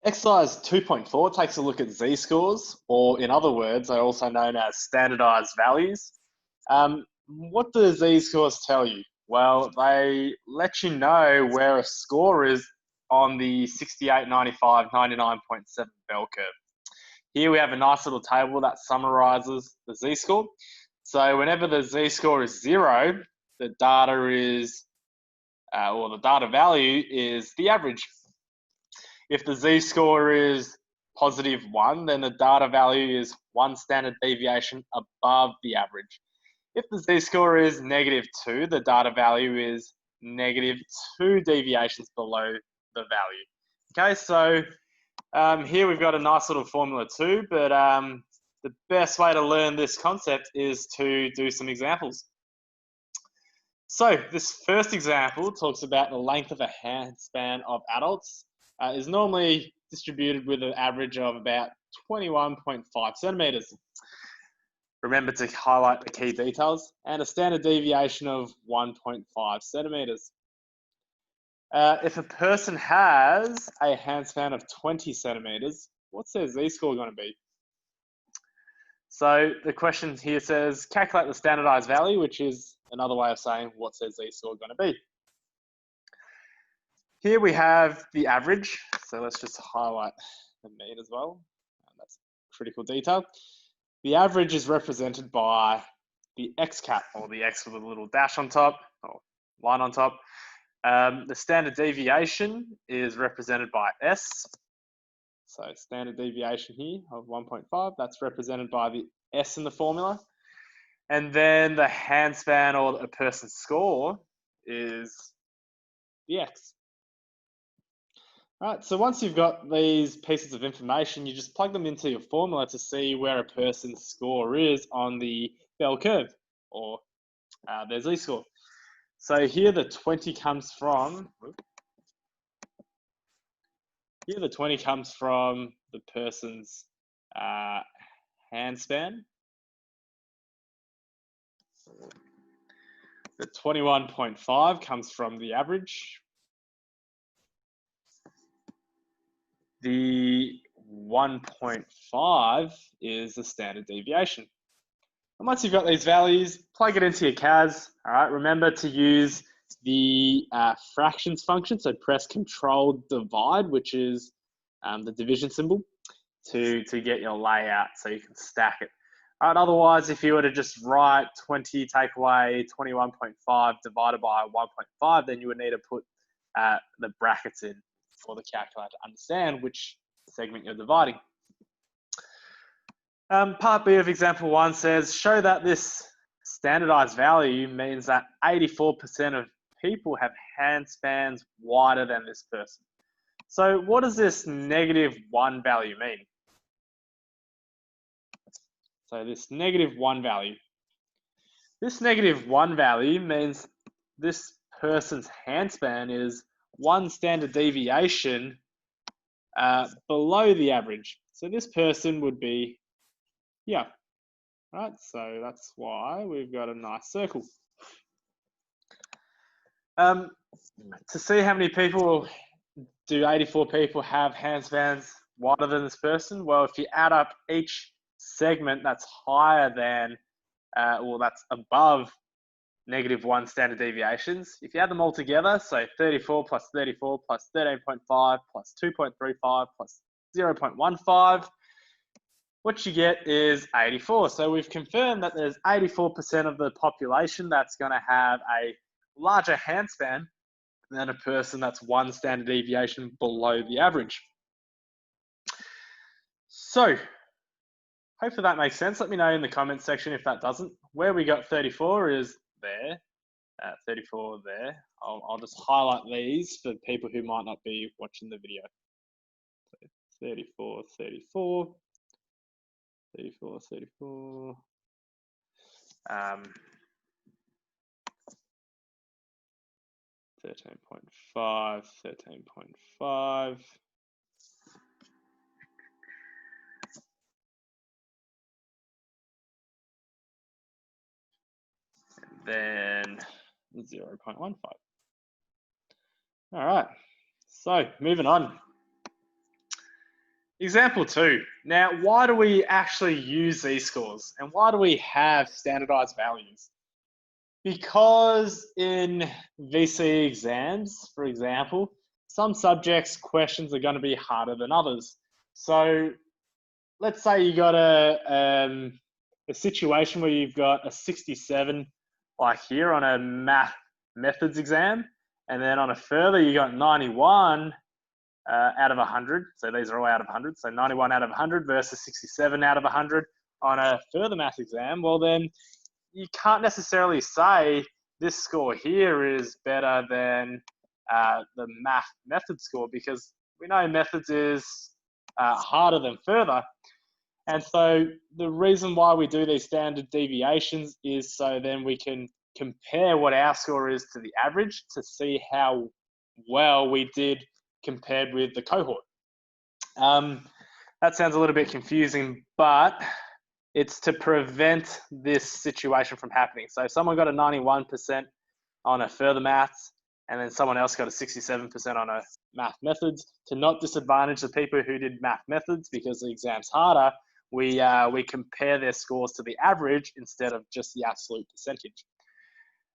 Exercise 2.4 takes a look at z-scores, or in other words, they're also known as standardized values. What do z-scores tell you? Well, they let you know where a score is on the 68, 95, 99.7 bell curve. Here we have a nice little table that summarizes the z-score. So whenever the z-score is 0, the data is, or the data value is the average. If the z-score is +1, then the data value is 1 standard deviation above the average. If the z-score is -2, the data value is -2 deviations below the value. Okay, so here we've got a nice little formula too, but the best way to learn this concept is to do some examples. So this first example talks about the length of a hand span of adults is normally distributed with an average of about 21.5 centimeters. Remember to highlight the key details, and a standard deviation of 1.5 centimeters. If a person has a hand span of 20 centimeters, what's their z-score going to be? So the question here says, calculate the standardized value, which is another way of saying what's their z-score going to be. Here we have the average. So let's just highlight the mean as well. That's critical detail. The average is represented by the x cap, or the x with a little dash on top, or line on top. The standard deviation is represented by S. So standard deviation here of 1.5, that's represented by the S in the formula. And then the hand span, or a person's score, is the X. All right, so once you've got these pieces of information, you just plug them into your formula to see where a person's score is on the bell curve, or their z-score. So here the 20 comes from, the person's hand span. The 21.5 comes from the average. The 1.5 is the standard deviation. And once you've got these values, plug it into your CAS. All right, remember to use the fractions function. So press Control Divide, which is the division symbol, to get your layout so you can stack it. All right, otherwise, if you were to just write 20 take away 21.5 divided by 1.5, then you would need to put the brackets in for the calculator to understand which segment you're dividing. Part B of example 1 says, show that this standardized value means that 84% of people have hand spans wider than this person. So what does this -1 value mean? So this -1 value. This -1 value means this person's hand span is 1 standard deviation below the average. So this person would be here, right? So that's why we've got a nice circle. To see how many people do 84 people have hand spans wider than this person? Well, if you add up each segment that's higher than, or that's above -1 standard deviations, if you add them all together, so 34 plus 34 plus 13.5 plus 2.35 plus 0.15, what you get is 84. So we've confirmed that there's 84% of the population that's going to have a larger hand span than a person that's 1 standard deviation below the average. So hopefully that makes sense. Let me know in the comments section if that doesn't. Where we got 34 is there, 34 there. I'll just highlight these for people who might not be watching the video. So 34, 34, 34, 34. 13.5, 13.5. Then 0.15. All right, so moving on. Example 2. Now, why do we actually use z-scores and why do we have standardized values? Because in VCE exams, for example, some subjects questions are going to be harder than others. So let's say you got a situation where you've got a 67 like here on a math methods exam, and then on a further you got 91 out of 100. So these are all out of 100. So 91 out of 100 versus 67 out of 100 on a further math exam. Well, then you can't necessarily say this score here is better than the math method score, because we know methods is harder than further. And so the reason why we do these standard deviations is so then we can compare what our score is to the average to see how well we did compared with the cohort. That sounds a little bit confusing, but it's to prevent this situation from happening. So if someone got a 91% on a further maths, and then someone else got a 67% on a math methods, to not disadvantage the people who did math methods because the exam's harder, we compare their scores to the average instead of just the absolute percentage.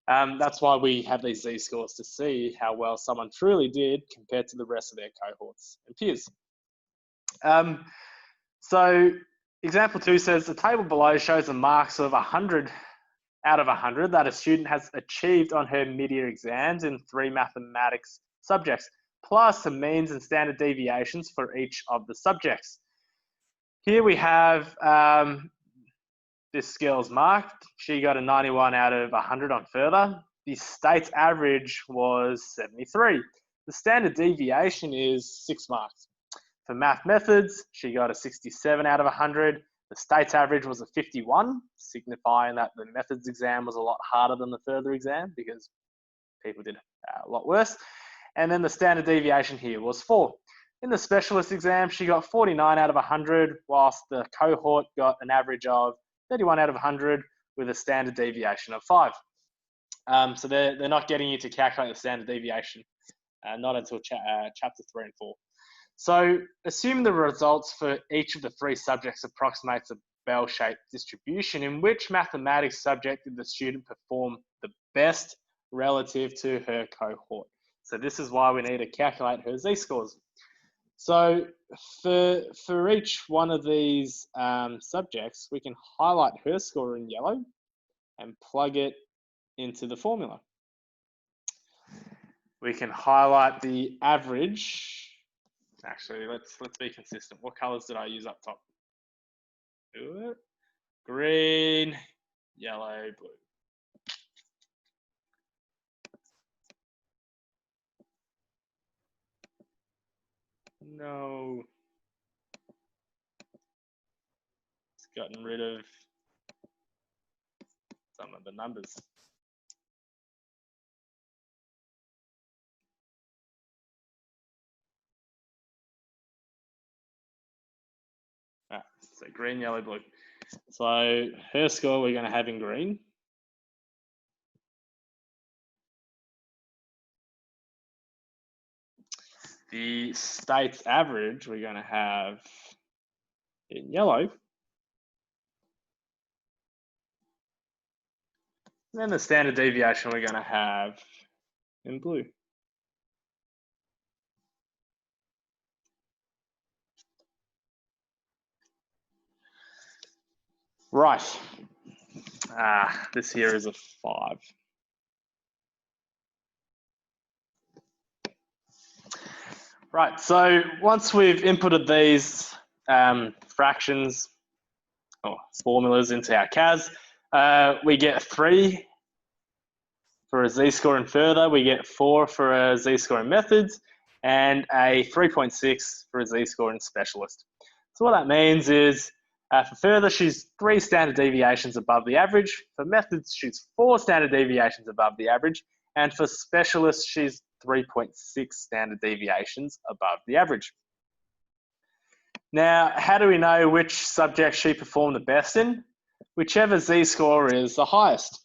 That's why we have these z-scores, to see how well someone truly did compared to the rest of their cohorts and peers. So example 2 says the table below shows the marks of 100 out of 100 that a student has achieved on her mid-year exams in 3 mathematics subjects, plus the means and standard deviations for each of the subjects. Here we have this girl's marked. She got a 91 out of 100 on further. The state's average was 73. The standard deviation is 6 marks. For math methods, she got a 67 out of 100. The state's average was a 51, signifying that the methods exam was a lot harder than the further exam because people did a lot worse. And then the standard deviation here was 4. In the specialist exam, she got 49 out of 100, whilst the cohort got an average of 31 out of 100 with a standard deviation of 5. So they're not getting you to calculate the standard deviation, not until chapter 3 and 4. So assuming the results for each of the 3 subjects approximates a bell-shaped distribution, in which mathematics subject did the student perform the best relative to her cohort? So this is why we need to calculate her z-scores. So for each one of these subjects, we can highlight her score in yellow and plug it into the formula. We can highlight the average. Actually, let's be consistent. What colors did I use up top? Green, yellow, blue. No. It's gotten rid of some of the numbers. So green, yellow, blue. So her score we're going to have in green. The state's average we're going to have in yellow. And then the standard deviation we're going to have in blue. Right. This here is a 5. Right, so once we've inputted these fractions or formulas into our CAS, we get 3 for a z-score in further, we get 4 for a z-score in methods, and a 3.6 for a z-score in specialist. So what that means is for further, she's 3 standard deviations above the average. For methods, she's 4 standard deviations above the average. And for specialists, she's 3.6 standard deviations above the average. Now, how do we know which subject she performed the best in? Whichever z-score is the highest.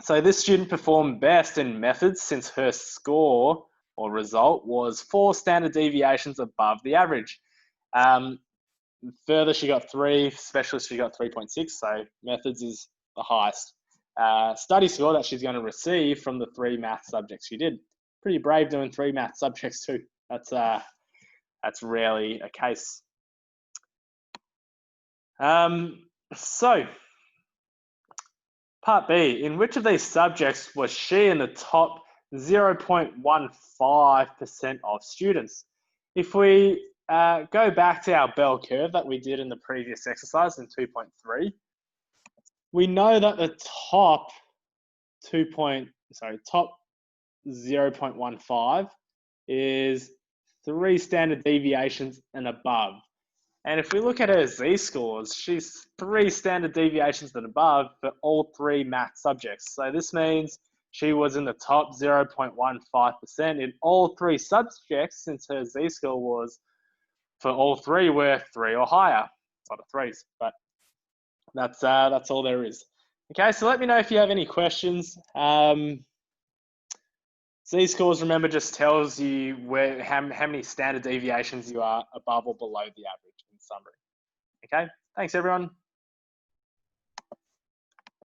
So this student performed best in methods since her score or result was 4 standard deviations above the average. Further, she got 3. Specialist, she got 3.6. So methods is the highest study score that she's going to receive from the 3 math subjects she did. Pretty brave doing 3 math subjects too. That's rarely a case. So, part B, in which of these subjects was she in the top 0.15% of students? If we go back to our bell curve that we did in the previous exercise in 2.3, we know that the top 0.15 is 3 standard deviations and above. And if we look at her Z-scores, she's 3 standard deviations and above for all 3 math subjects. So this means she was in the top 0.15% in all 3 subjects, since her Z-score was for all 3 were 3 or higher. A lot of 3s, but that's all there is. Okay, so let me know if you have any questions. Z-scores, remember, just tells you how many standard deviations you are above or below the average in summary. Okay, thanks everyone.